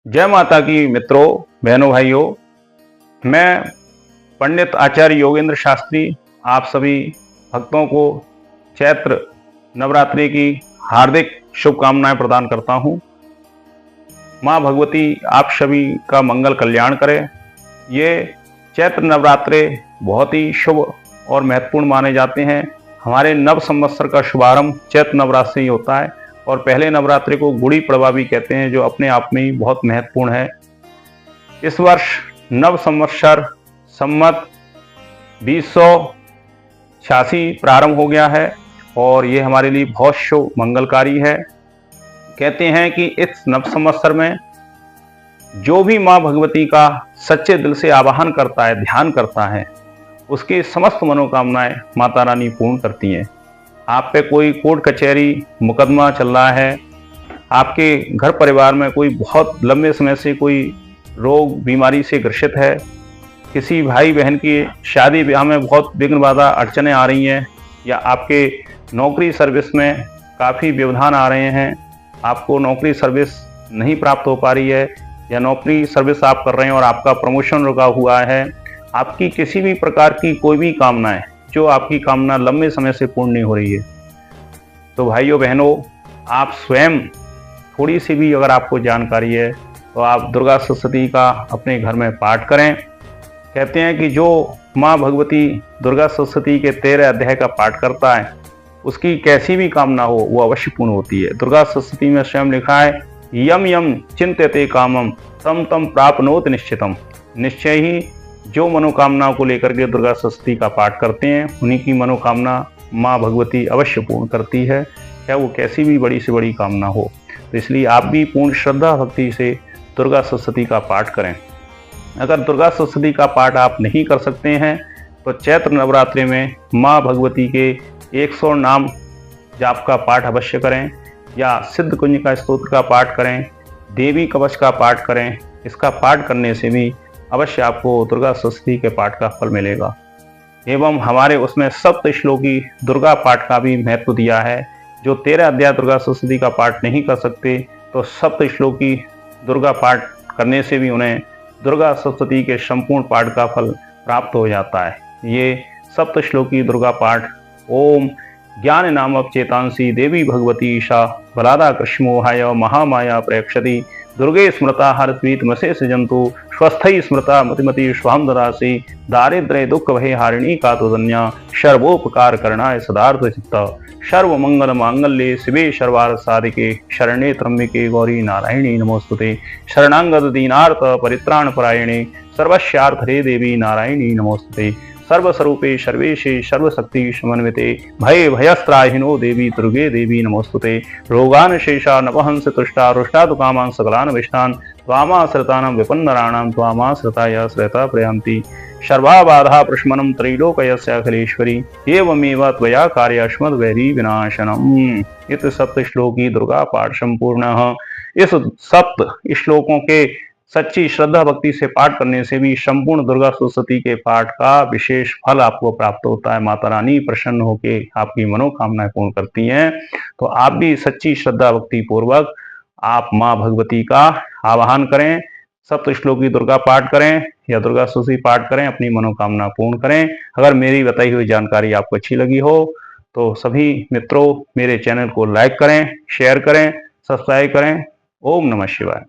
जय माता की मित्रों, बहनों, भाइयों। मैं पंडित आचार्य योगेंद्र शास्त्री आप सभी भक्तों को चैत्र नवरात्रि की हार्दिक शुभकामनाएं प्रदान करता हूं। मां भगवती आप सभी का मंगल कल्याण करे। ये चैत्र नवरात्रे बहुत ही शुभ और महत्वपूर्ण माने जाते हैं। हमारे नव संवत्सर का शुभारंभ चैत्र नवरात्र से ही होता है और पहले नवरात्रि को गुड़ी पड़वा भी कहते हैं, जो अपने आप में ही बहुत महत्वपूर्ण है। इस वर्ष नव संवत्सर संमत 2086 प्रारंभ हो गया है और ये हमारे लिए बहुत शुभ मंगलकारी है। कहते हैं कि इस नव संवत्सर में जो भी मां भगवती का सच्चे दिल से आवाहन करता है, ध्यान करता है, उसकी समस्त मनोकामनाएं माता रानी पूर्ण करती हैं। आप पे कोई कोर्ट कचहरी मुकदमा चल रहा है, आपके घर परिवार में कोई बहुत लंबे समय से कोई रोग बीमारी से ग्रसित है, किसी भाई बहन की शादी ब्याह में बहुत विघ्न बाधा अड़चने आ रही हैं, या आपके नौकरी सर्विस में काफ़ी व्यवधान आ रहे हैं, आपको नौकरी सर्विस नहीं प्राप्त हो पा रही है, या नौकरी सर्विस आप कर रहे हैं और आपका प्रमोशन रुका हुआ है, आपकी किसी भी प्रकार की कोई भी कामना है, जो आपकी कामना लंबे समय से पूर्ण नहीं हो रही है, तो भाइयों बहनों, आप स्वयं थोड़ी सी भी अगर आपको जानकारी है तो आप दुर्गा सप्तशती का अपने घर में पाठ करें। कहते हैं कि जो माँ भगवती दुर्गा सप्तशती के 13 अध्याय का पाठ करता है, उसकी कैसी भी कामना हो वो अवश्य पूर्ण होती है। दुर्गा सप्तशती में स्वयं लिखा है, यम यम चिंत्यते कामम तम तम प्राप्नोति निश्चितम। निश्चय ही जो मनोकामनाओं को लेकर के दुर्गा सप्तशती का पाठ करते हैं, उन्हीं की मनोकामना माँ भगवती अवश्य पूर्ण करती है, चाहे वो कैसी भी बड़ी से बड़ी कामना हो। तो इसलिए आप भी पूर्ण श्रद्धा भक्ति से दुर्गा सप्तशती का पाठ करें। अगर दुर्गा सप्तशती का पाठ आप नहीं कर सकते हैं तो चैत्र नवरात्रि में माँ भगवती के 100 नाम जाप का पाठ अवश्य करें, या सिद्ध कुंज का स्तोत्र का पाठ करें, देवी कवच का पाठ करें। इसका पाठ करने से भी अवश्य आपको दुर्गा सप्तशती के पाठ का फल मिलेगा। एवं हमारे उसमें सप्त श्लोकी दुर्गा पाठ का भी महत्व दिया है। जो 13 अध्याय दुर्गा सप्तशती का पाठ नहीं कर सकते तो सप्त श्लोकी दुर्गा पाठ करने से भी उन्हें दुर्गा सप्तशती के संपूर्ण पाठ का फल प्राप्त हो जाता है। ये सप्त श्लोकी दुर्गा पाठ ओम ज्ञान नाम चेतांसी देवी भगवती ईशा बलादा कृष्णमोहाय महामाया प्रयक्षति दुर्गे स्मृता हरस्वीत मशेष जंतु स्वस्थई स्मृता मतिमति स्वाम ददासी दारिद्र्य दुख भय हारिणी का तुदन्या सर्वोपकार करणाय सदार्थ चित्ता सर्व मंगल मांगल्ये शिवे सर्वार्थ साधिके शरणे त्र्यंबके गौरी नारायणी नमोस्तुते शरणांगद दीनार्थ परित्राण परायणे सर्वस्यार्थ रे देवी नारायणी नमोस्तुते सर्वस्वरूपे सर्वेशे सर्वशक्ति समन्विते भये भयस्त्राहिनो देवी दुर्गे देवी नमोस्तुते रोगान शेषा नवहंस तुष्टा रुष्टा तुकामान् सकलान् विष्टान् त्वामाश्रितानां विपन्नराणां त्वामाश्रिताय श्रेता प्रयान्ति सर्वाबाधा प्रशमनं त्रैलोक्यस्याखिलेश्वरी एवमेव त्वया कार्यस्मद्वैरी विनाशनम्। इस सप्त श्लोकी दुर्गा पाठ संपूर्ण। इस सप्त श्लोकों के सच्ची श्रद्धा भक्ति से पाठ करने से भी संपूर्ण दुर्गा सप्तशती के पाठ का विशेष फल आपको प्राप्त होता है। माता रानी प्रसन्न होकर आपकी मनोकामनाएं पूर्ण करती हैं। तो आप भी सच्ची श्रद्धा भक्ति पूर्वक आप माँ भगवती का आवाहन करें, सप्त श्लोकी दुर्गा पाठ करें या दुर्गा सप्तशती पाठ करें, अपनी मनोकामना पूर्ण करें। अगर मेरी बताई हुई जानकारी आपको अच्छी लगी हो तो सभी मित्रों मेरे चैनल को लाइक करें, शेयर करें, सब्सक्राइब करें। ओम नमः शिवाय।